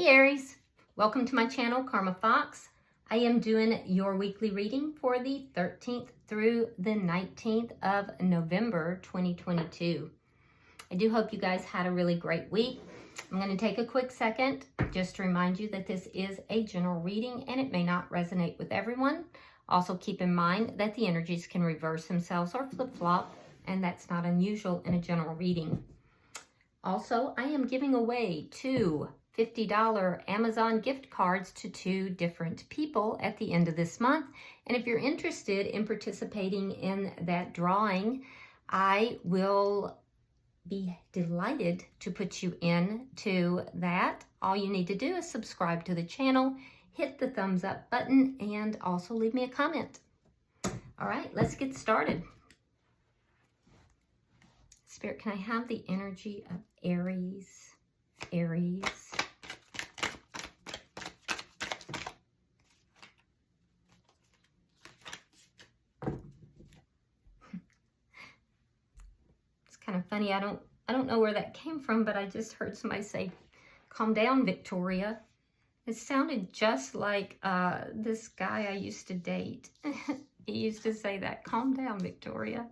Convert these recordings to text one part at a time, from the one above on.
Hey Aries, welcome to my channel, Karma Fox. I am doing your weekly reading for the 13th through the 19th of November 2022. I do hope you guys had a really great week. I'm going to take a quick second just to remind you that this is a general reading and it may not resonate with everyone. Also keep in mind that the energies can reverse themselves or flip-flop, and that's not unusual in a general reading. Also, I am giving away two $50 Amazon gift cards to two different people at the end of this month. And if you're interested in participating in that drawing, I will be delighted to put you in to that. All you need to do is subscribe to the channel, hit the thumbs up button, and also leave me a comment. All right, let's get started. Spirit, can I have the energy of Aries? Aries. It's kind of funny. I don't know where that came from, but I just heard somebody say, "Calm down, Victoria." It sounded just like this guy I used to date. He used to say that, "Calm down, Victoria."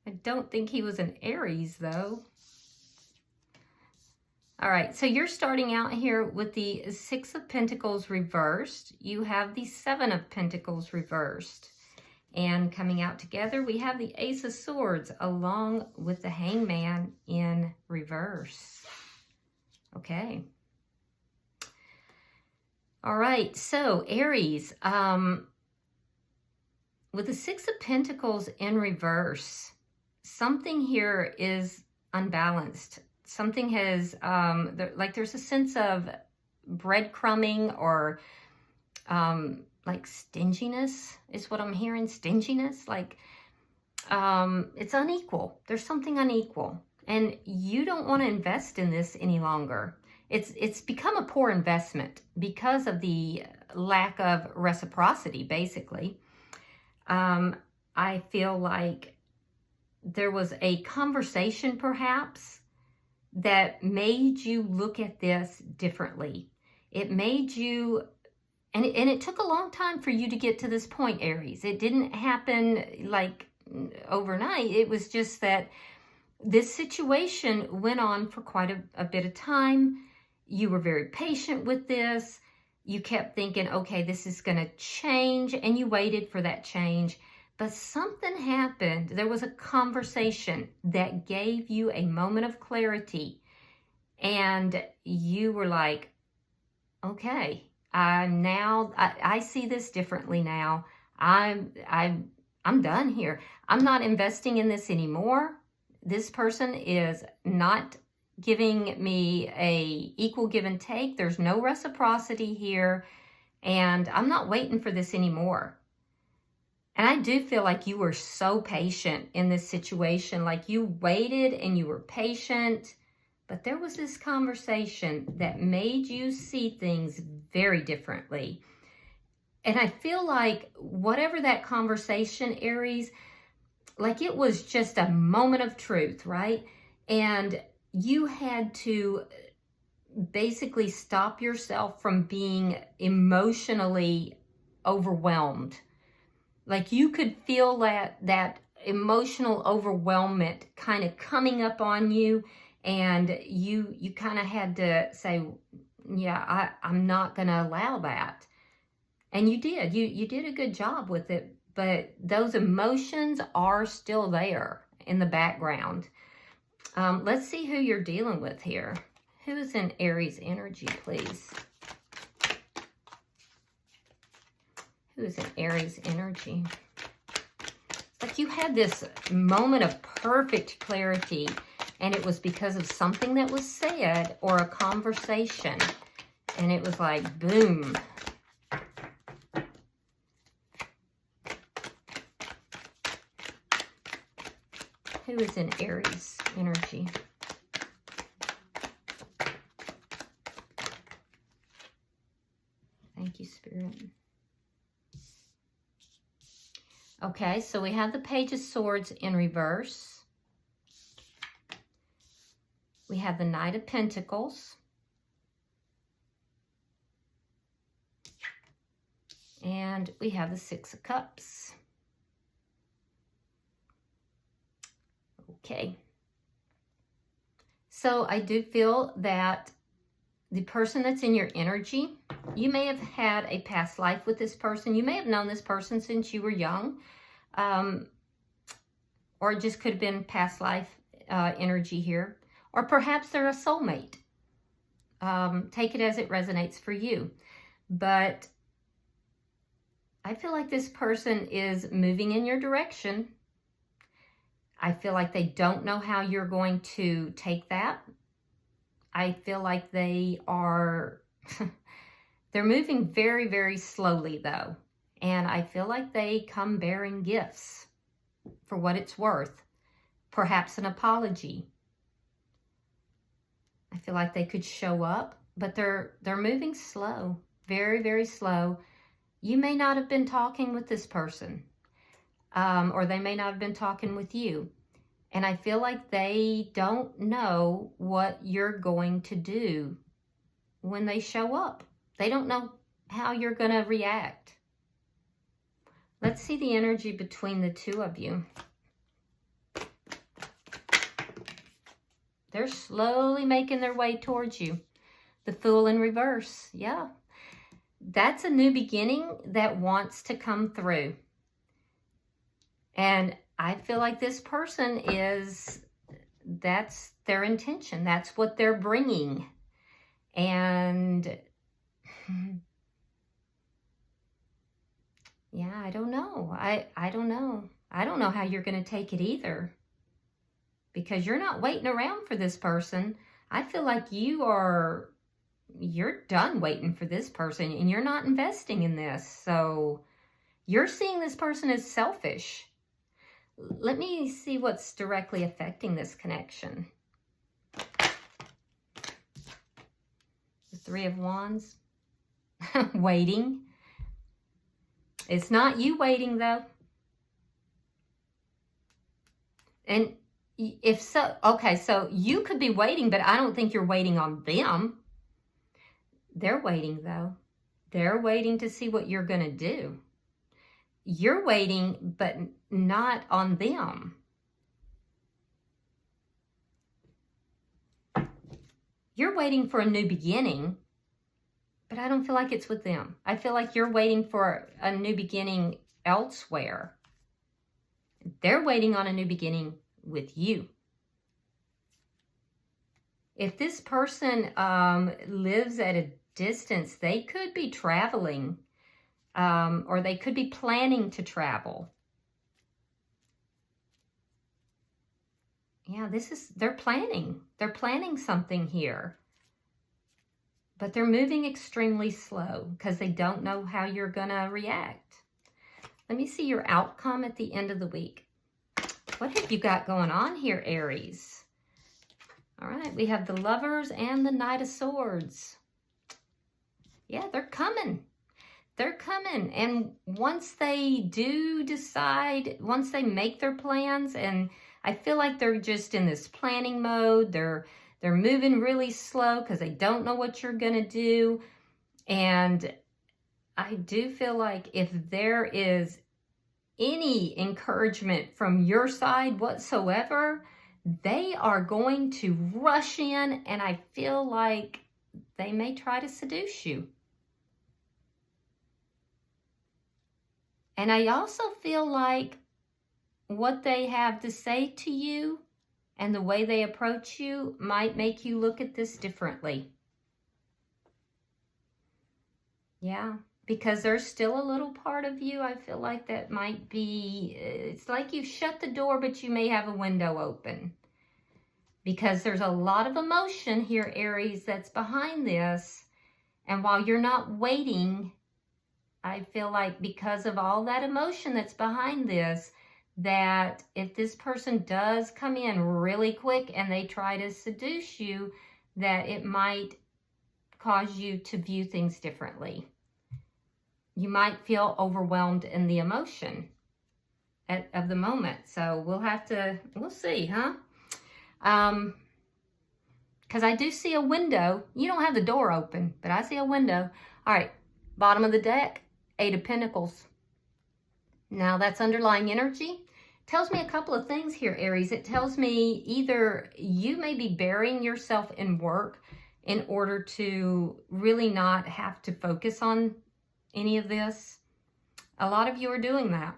I don't think he was an Aries, though. All right, so you're starting out here with the Six of Pentacles reversed. You have the Seven of Pentacles reversed. And coming out together, we have the Ace of Swords along with the Hangman in reverse. Okay. All right, so Aries, with the Six of Pentacles in reverse, something here is unbalanced. Something has, there's a sense of breadcrumbing or like stinginess is what I'm hearing. Stinginess, like it's unequal. There's something unequal. And you don't want to invest in this any longer. It's become a poor investment because of the lack of reciprocity, basically. I feel like there was a conversation perhaps that made you look at this differently. It made you, and it took a long time for you to get to this point, Aries. It didn't happen like overnight. It was just that this situation went on for quite a bit of time. You were very patient with this. You kept thinking, okay, this is going to change, and you waited for that change. But something happened. There was a conversation that gave you a moment of clarity. And you were like, okay, I see this differently now. I'm done here. I'm not investing in this anymore. This person is not giving me a equal give and take. There's no reciprocity here. And I'm not waiting for this anymore. And I do feel like you were so patient in this situation. Like you waited and you were patient. But there was this conversation that made you see things very differently. And I feel like whatever that conversation, Aries, like it was just a moment of truth, right? And you had to basically stop yourself from being emotionally overwhelmed. Like you could feel that emotional overwhelmment kind of coming up on you, and you kind of had to say, yeah, I'm not going to allow that. And you did. You did a good job with it, but those emotions are still there in the background. Let's see who you're dealing with here. Who is in Aries energy, please? Who is in Aries energy? It's like you had this moment of perfect clarity, and it was because of something that was said or a conversation. And it was like, boom. Who is in Aries energy? Thank you, Spirit. Okay, so we have the Page of Swords in reverse. We have the Knight of Pentacles. And we have the Six of Cups. Okay. So I do feel that the person that's in your energy, you may have had a past life with this person. You may have known this person since you were young. Or it just could have been past life energy here. Or perhaps they're a soulmate. Take it as it resonates for you. But I feel like this person is moving in your direction. I feel like they don't know how you're going to take that. I feel like they are, they're moving very, very slowly though. And I feel like they come bearing gifts for what it's worth. Perhaps an apology. I feel like they could show up, but they're moving slow, very, very slow. You may not have been talking with this person, or they may not have been talking with you. And I feel like they don't know what you're going to do when they show up. They don't know how you're going to react. Let's see the energy between the two of you. They're slowly making their way towards you. The Fool in reverse. Yeah. That's a new beginning that wants to come through. And I feel like this person is, that's their intention. That's what they're bringing. And yeah, I don't know. I don't know. I don't know how you're going to take it either. Because you're not waiting around for this person. I feel like you're done waiting for this person and you're not investing in this. So you're seeing this person as selfish. Let me see what's directly affecting this connection. The Three of Wands. Waiting. It's not you waiting though. And if so, okay, so you could be waiting, but I don't think you're waiting on them. They're waiting though. They're waiting to see what you're going to do. You're waiting, but not on them. You're waiting for a new beginning, but I don't feel like it's with them. I feel like you're waiting for a new beginning elsewhere. They're waiting on a new beginning with you. If this person lives at a distance, they could be traveling, or they could be planning to travel. Yeah, they're planning. They're planning something here. But they're moving extremely slow because they don't know how you're going to react. Let me see your outcome at the end of the week. What have you got going on here, Aries? All right, we have the Lovers and the Knight of Swords. Yeah, they're coming. They're coming. And once they do decide, once they make their plans, and I feel like they're just in this planning mode. They're moving really slow because they don't know what you're going to do. And I do feel like if there is any encouragement from your side whatsoever, they are going to rush in, and I feel like they may try to seduce you. And I also feel like what they have to say to you and the way they approach you might make you look at this differently. Yeah, because there's still a little part of you, I feel like that might be, it's like you shut the door, but you may have a window open. Because there's a lot of emotion here, Aries, that's behind this. And while you're not waiting, I feel like because of all that emotion that's behind this, that if this person does come in really quick and they try to seduce you, that it might cause you to view things differently. You might feel overwhelmed in the emotion of the moment. So we'll see, huh? Because I do see a window. You don't have the door open, but I see a window. All right, bottom of the deck, Eight of Pentacles. Now that's underlying energy. Tells me a couple of things here, Aries. It tells me either you may be burying yourself in work in order to really not have to focus on any of this. A lot of you are doing that.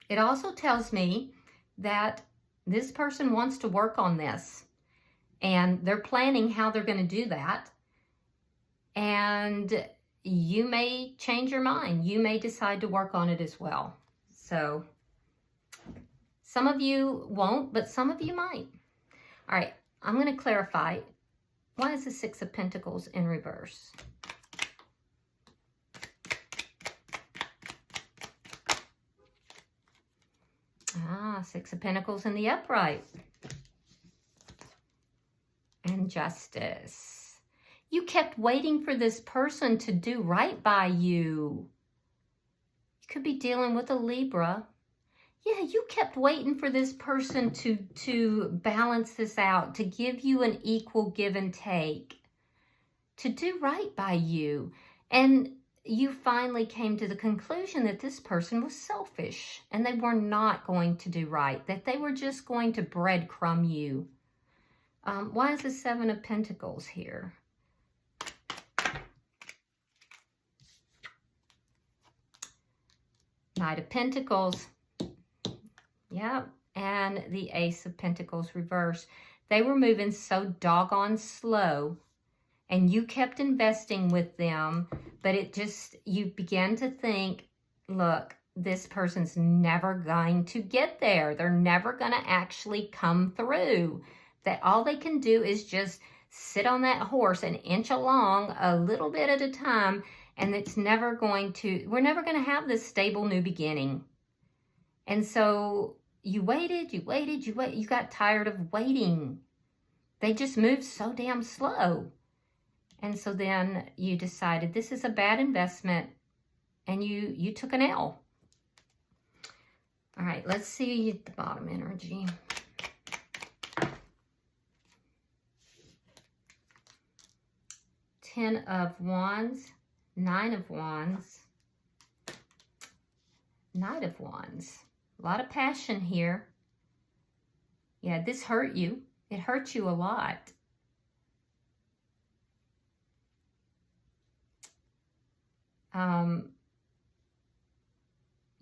It also tells me that this person wants to work on this, and they're planning how they're going to do that. And you may change your mind. You may decide to work on it as well. So some of you won't, but some of you might. All right, I'm going to clarify. Why is the Six of Pentacles in reverse? Six of Pentacles in the upright. And Justice. You kept waiting for this person to do right by you. You could be dealing with a Libra. Yeah, you kept waiting for this person to balance this out, to give you an equal give and take, to do right by you. And you finally came to the conclusion that this person was selfish and they were not going to do right, that they were just going to breadcrumb you. Why is the Seven of Pentacles here? Knight of Pentacles. Yep. And the Ace of Pentacles reverse. They were moving so doggone slow, and you kept investing with them, but it just, you began to think, look, this person's never going to get there. They're never going to actually come through. That all they can do is just sit on that horse and inch along a little bit at a time, and it's never going to, we're never going to have this stable new beginning. And so you waited, you got tired of waiting. They just moved so damn slow. And so then you decided this is a bad investment, and you took an L. All right, let's see the bottom energy. Ten of Wands, Nine of Wands, Knight of Wands. A lot of passion here. Yeah, this hurt you. It hurt you a lot.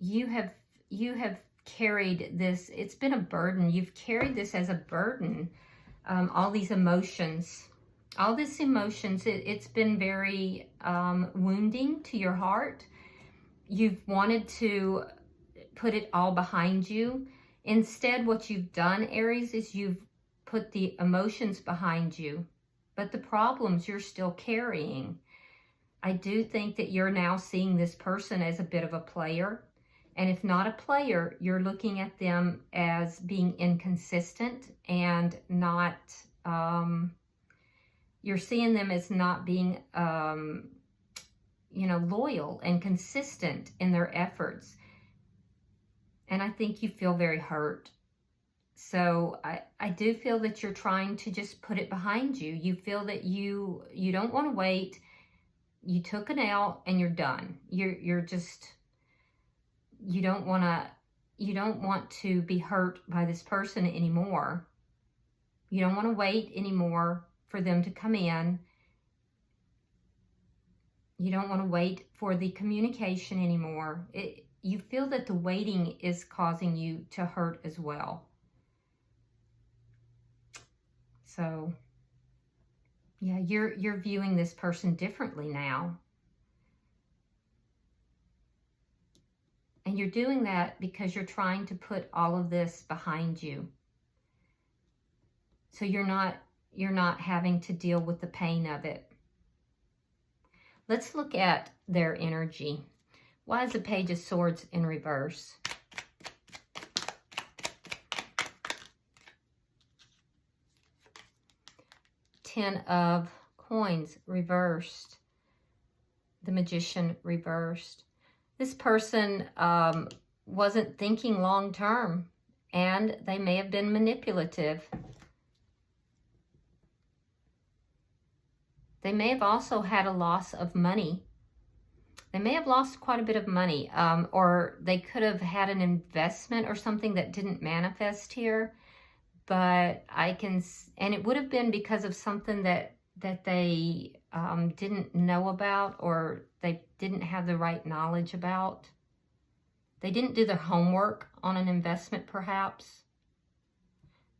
You have carried this. It's been a burden. You've carried this as a burden. All these emotions. All these emotions, it's been very wounding to your heart. You've wanted to put it all behind you. Instead, what you've done, Aries, is you've put the emotions behind you, but the problems you're still carrying. I do think that you're now seeing this person as a bit of a player. And if not a player, you're looking at them as being inconsistent and not... you're seeing them as not being, loyal and consistent in their efforts. And I think you feel very hurt. So I do feel that you're trying to just put it behind you. You feel that you don't want to wait. You took an L and you're done. You don't want to be hurt by this person anymore. You don't want to wait anymore for them to come in. You don't want to wait for the communication anymore. You feel that the waiting is causing you to hurt as well. So, yeah, you're viewing this person differently now. And you're doing that because you're trying to put all of this behind you. So you're not having to deal with the pain of it. Let's look at their energy. Why is the Page of Swords in reverse? Ten of Coins reversed. The Magician reversed. This person wasn't thinking long term, and they may have been manipulative. They may have also had a loss of money. They may have lost quite a bit of money, or they could have had an investment or something that didn't manifest here. But and it would have been because of something that they didn't know about, or they didn't have the right knowledge about. They didn't do their homework on an investment, perhaps.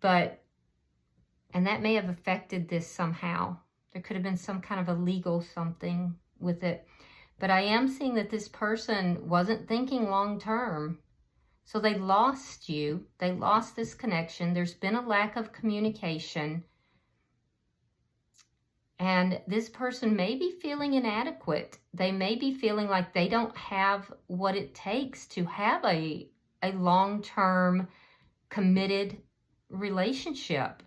And that may have affected this somehow. There could have been some kind of a legal something with it. But I am seeing that this person wasn't thinking long term. So they lost you. They lost this connection. There's been a lack of communication. And this person may be feeling inadequate. They may be feeling like they don't have what it takes to have a long-term committed relationship.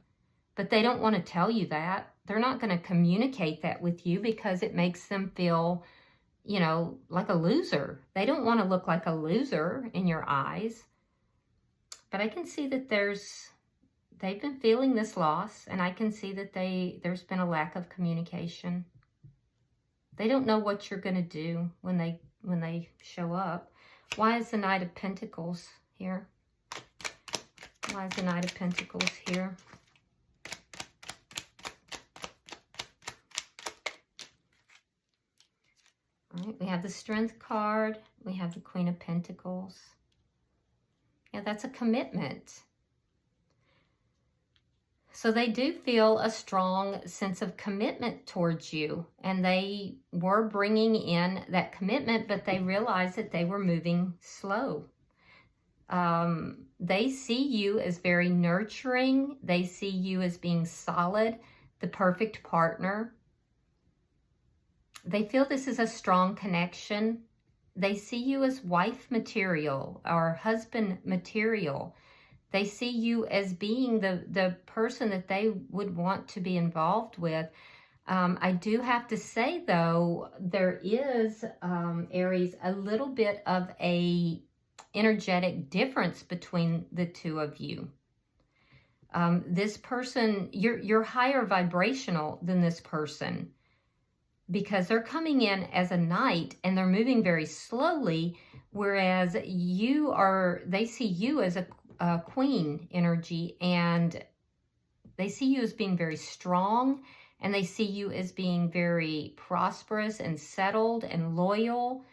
But they don't want to tell you that. They're not going to communicate that with you because it makes them feel, you know, like a loser. They don't want to look like a loser in your eyes. But I can see that they've been feeling this loss, and I can see that there's been a lack of communication. They don't know what you're going to do when they show up. Why is the Knight of Pentacles here? Why is the Knight of Pentacles here? All right, we have the Strength card. We have the Queen of Pentacles. Yeah, that's a commitment. So they do feel a strong sense of commitment towards you. And they were bringing in that commitment, but they realized that they were moving slow. They see you as very nurturing. They see you as being solid, the perfect partner. They feel this is a strong connection. They see you as wife material or husband material. They see you as being the person that they would want to be involved with. I do have to say, though, there is, Aries, a little bit of a energetic difference between the two of you. This person, you're higher vibrational than this person, because they're coming in as a knight and they're moving very slowly, whereas they see you as a queen energy, and they see you as being very strong, and they see you as being very prosperous and settled and loyal.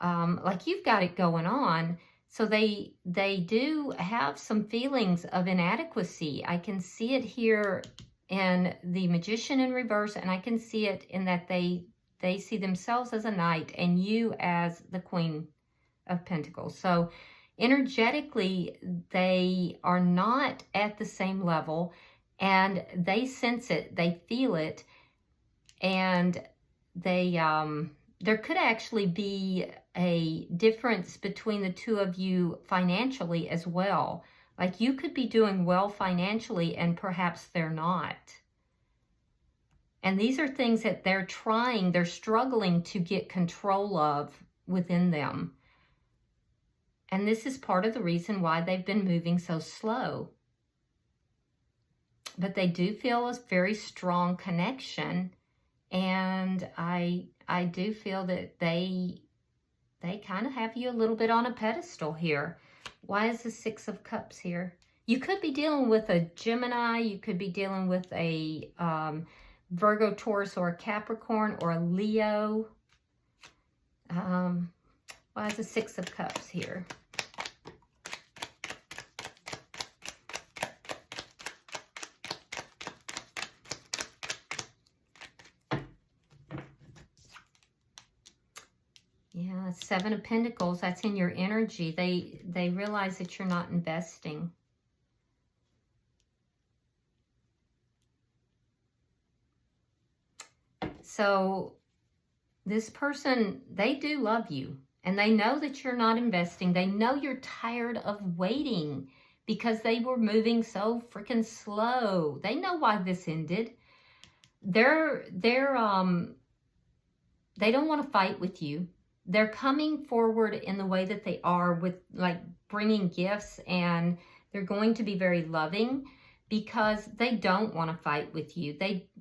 Like you've got it going on. So they do have some feelings of inadequacy. I can see it here in the Magician in reverse, and I can see it in that they see themselves as a knight and you as the Queen of Pentacles. So energetically, they are not at the same level, and they sense it, they feel it, and there could actually be a difference between the two of you financially as well. Like you could be doing well financially and perhaps they're not. And these are things that they're struggling to get control of within them. And this is part of the reason why they've been moving so slow. But they do feel a very strong connection. And I do feel that they kind of have you a little bit on a pedestal here. Why is the Six of Cups here? You could be dealing with a Gemini. You could be dealing with a Virgo, Taurus, or a Capricorn, or a Leo. Why is the Six of Cups here? Yeah, Seven of Pentacles, that's in your energy. They realize that you're not investing. So this person, they do love you, and they know that you're not investing. They know you're tired of waiting because they were moving so freaking slow. They know why this ended. They don't want to fight with you. They're coming forward in the way that they are, with like bringing gifts, and they're going to be very loving because they don't want to fight with you.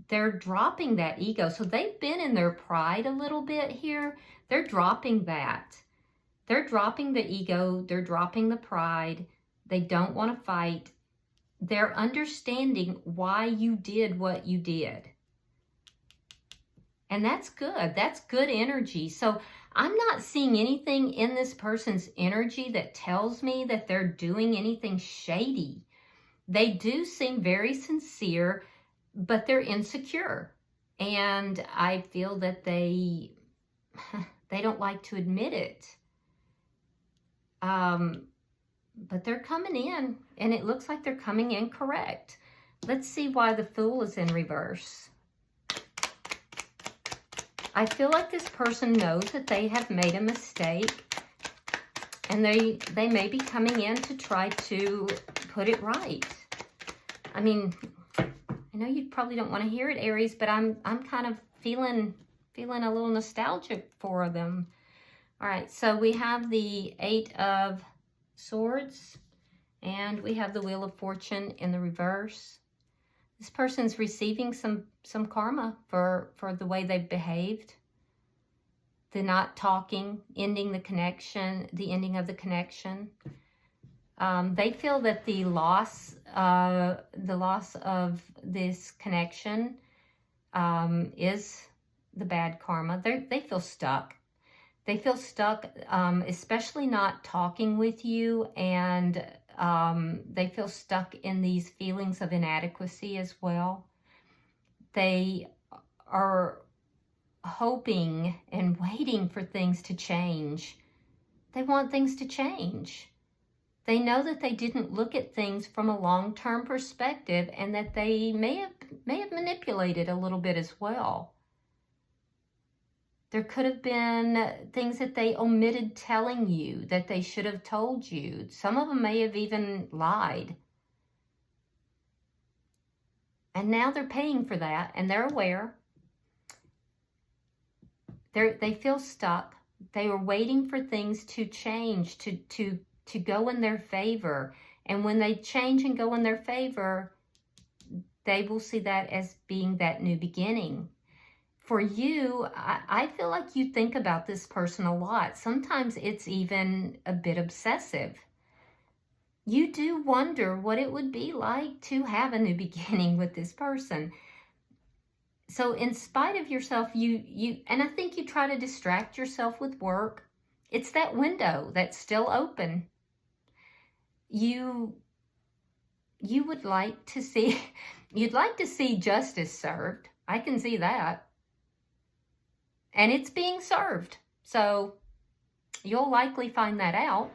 They're dropping that ego. So they've been in their pride a little bit here. They're dropping that. They're dropping the ego. They're dropping the pride. They don't want to fight. They're understanding why you did what you did. And that's good. That's good energy. So I'm not seeing anything in this person's energy that tells me that they're doing anything shady. They do seem very sincere, but they're insecure. And I feel that they don't like to admit it. But they're coming in, and it looks like they're coming in correct. Let's see why the Fool is in reverse. I feel like this person knows that they have made a mistake, and they may be coming in to try to put it right. I mean, I know you probably don't want to hear it, Aries, but I'm kind of feeling a little nostalgic for them. All right, so we have the 8 of Swords, and we have the Wheel of Fortune in the reverse. This person's receiving some karma for the way they've behaved. The not talking, ending the connection, the ending of the connection. They feel that the loss of this connection is the bad karma. They feel stuck. They feel stuck, especially not talking with you, and they feel stuck in these feelings of inadequacy as well. They are hoping and waiting for things to change. They want things to change. They know that they didn't look at things from a long-term perspective, and that they may have manipulated a little bit as well. There could have been things that they omitted telling you that they should have told you. Some of them may have even lied. And now they're paying for that, and they're aware. They feel stuck. They were waiting for things to change, to go in their favor. And when they change and go in their favor, they will see that as being that new beginning. For you, I feel like you think about this person a lot. Sometimes it's even a bit obsessive. You do wonder what it would be like to have a new beginning with this person. So in spite of yourself, and I think you try to distract yourself with work. It's that window that's still open. You would like to see, you'd like to see justice served. I can see that. And it's being served. So you'll likely find that out.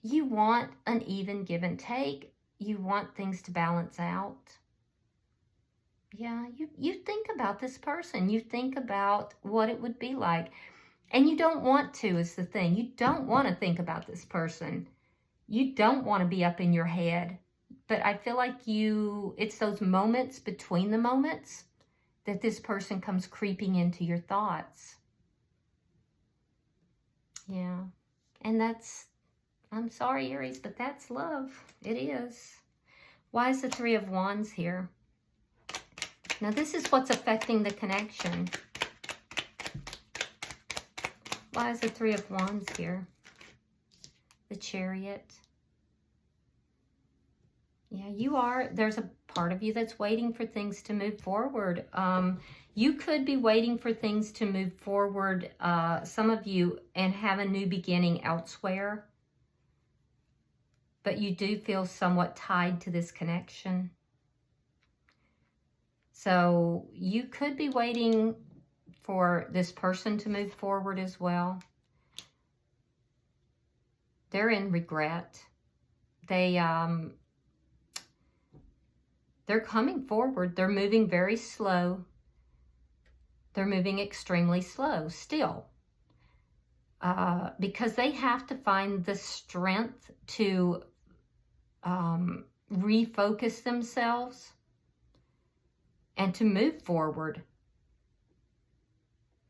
You want an even give and take. You want things to balance out. Yeah, you think about this person. You think about what it would be like. And you don't want to, is the thing. You don't want to think about this person. You don't want to be up in your head. But I feel like it's those moments between the moments that this person comes creeping into your thoughts. Yeah. And I'm sorry, Aries, but that's love. It is. Why is the 3 of Wands here? Now, this is what's affecting the connection. Why is the 3 of Wands here? The Chariot. Yeah, there's a part of you that's waiting for things to move forward. You could be waiting for things to move forward, some of you, and have a new beginning elsewhere. But you do feel somewhat tied to this connection. So you could be waiting for this person to move forward as well. They're in regret. They're coming forward. They're moving very slow. They're moving extremely slow still. Because they have to find the strength to refocus themselves and to move forward.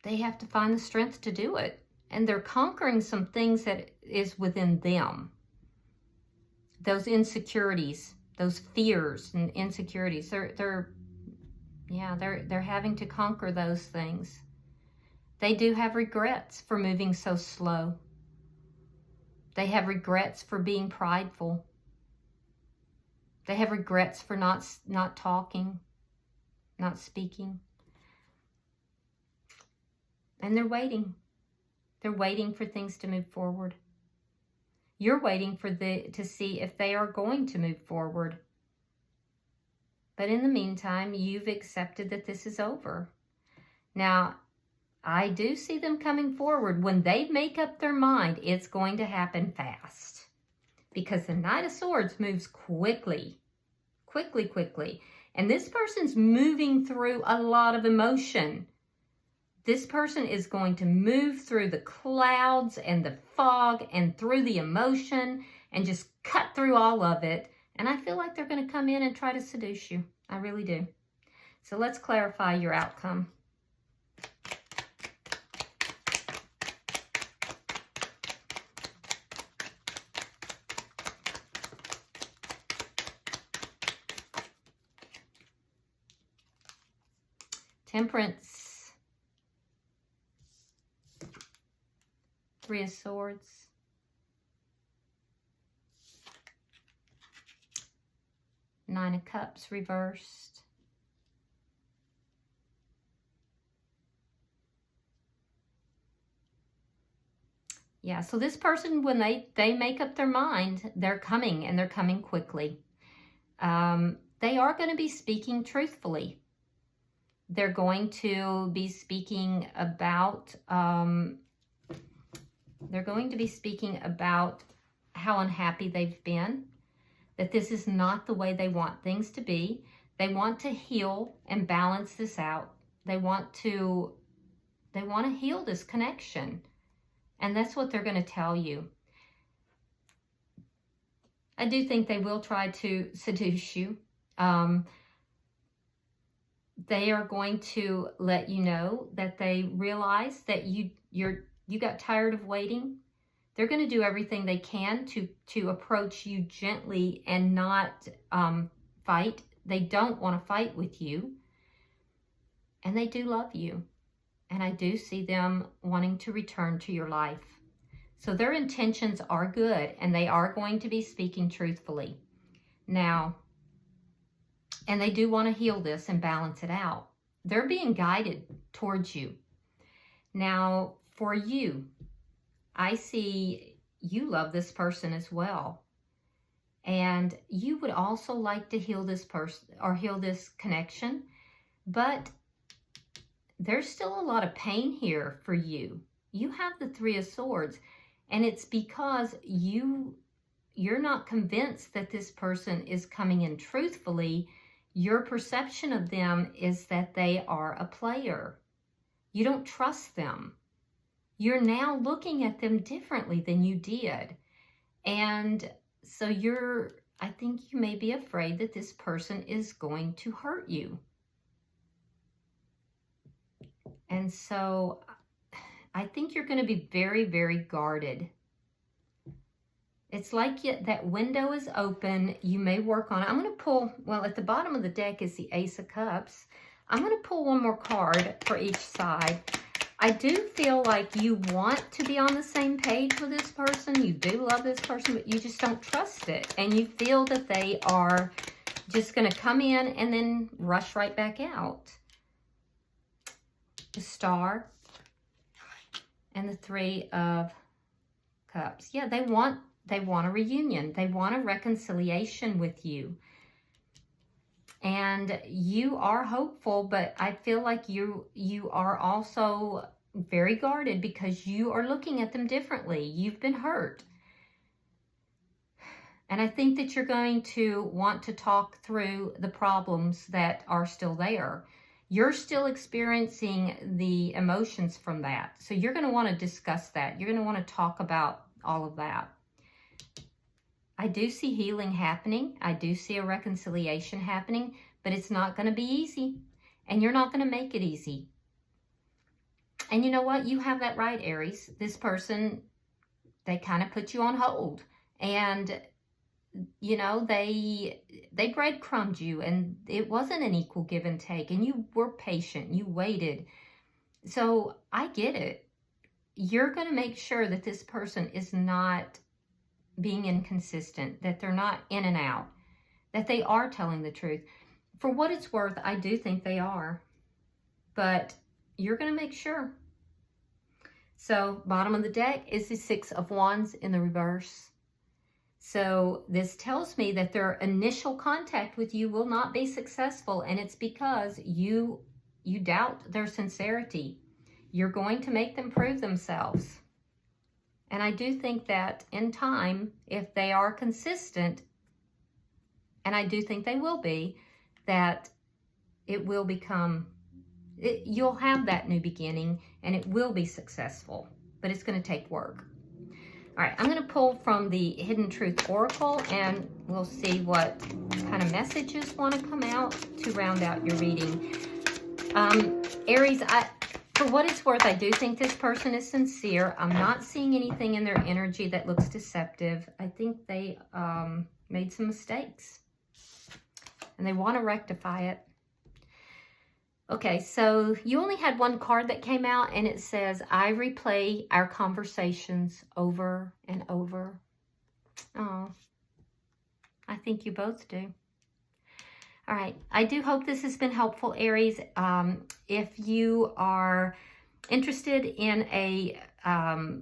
They have to find the strength to do it. And they're conquering some things that is within them. Those insecurities, those fears and insecurities, they're having to conquer those things. They do have regrets for moving so slow. They have regrets for being prideful. They have regrets for not talking, not speaking. And they're waiting. They're waiting for things to move forward. You're waiting for to see if they are going to move forward. But in the meantime, you've accepted that this is over. Now, I do see them coming forward. When they make up their mind, it's going to happen fast. Because the Knight of Swords moves quickly. Quickly, quickly. And this person's moving through a lot of emotion. This person is going to move through the clouds and the fog and through the emotion and just cut through all of it. And I feel like they're going to come in and try to seduce you. I really do. So let's clarify your outcome. Temperance. Three of Swords. Nine of Cups reversed. Yeah, so this person, when they make up their mind, they're coming, and they're coming quickly. They are going to be speaking truthfully. They're going to be speaking about how unhappy they've been, that this is not the way they want things to be. They want to heal and balance this out. They want to heal this connection. And that's what they're going to tell you. I do think they will try to seduce you. They are going to let you know that they realize that you got tired of waiting. They're going to do everything they can to approach you gently and not fight. They don't want to fight with you. And they do love you. And I do see them wanting to return to your life. So their intentions are good, and they are going to be speaking truthfully. Now, and they do want to heal this and balance it out. They're being guided towards you. Now, for you, I see you love this person as well. And you would also like to heal this person or heal this connection. But there's still a lot of pain here for you. You have the Three of Swords. And it's because you're not convinced that this person is coming in truthfully. Your perception of them is that they are a player. You don't trust them. You're now looking at them differently than you did. And so I think you may be afraid that this person is going to hurt you. And so I think you're going to be very, very guarded. It's like that window is open. You may work on it. I'm going to pull, well, at the bottom of the deck is the Ace of Cups. I'm going to pull one more card for each side. I do feel like you want to be on the same page with this person. You do love this person, but you just don't trust it. And you feel that they are just going to come in and then rush right back out. The Star and the Three of Cups. Yeah, they want a reunion. They want a reconciliation with you. And you are hopeful, but I feel like you are also very guarded because you are looking at them differently. You've been hurt. And I think that you're going to want to talk through the problems that are still there. You're still experiencing the emotions from that. So you're going to want to discuss that. You're going to want to talk about all of that. I do see healing happening. I do see a reconciliation happening, but it's not going to be easy. And you're not going to make it easy. And you know what? You have that right, Aries. This person, they kind of put you on hold. And, you know, they breadcrumbed you. And it wasn't an equal give and take. And you were patient. You waited. So I get it. You're going to make sure that this person is not being inconsistent, that they're not in and out, that they are telling the truth. For what it's worth, I do think they are, but you're going to make sure. So bottom of the deck is the Six of Wands in the reverse. So this tells me that their initial contact with you will not be successful, and it's because you doubt their sincerity. You're going to make them prove themselves. And I do think that in time, if they are consistent, and I do think they will be, that it will become, you'll have that new beginning and it will be successful, but it's going to take work. All right, I'm going to pull from the Hidden Truth Oracle and we'll see what kind of messages want to come out to round out your reading. Aries, for what it's worth, I do think this person is sincere. I'm not seeing anything in their energy that looks deceptive. I think they made some mistakes and they want to rectify it. Okay, so you only had one card that came out and it says, I replay our conversations over and over. Oh, I think you both do. All right, I do hope this has been helpful, Aries. If you are interested in a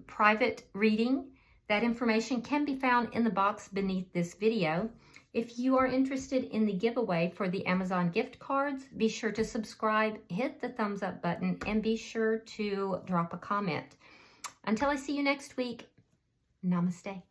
private reading, that information can be found in the box beneath this video. If you are interested in the giveaway for the Amazon gift cards, be sure to subscribe, hit the thumbs up button, and be sure to drop a comment. Until I see you next week, namaste.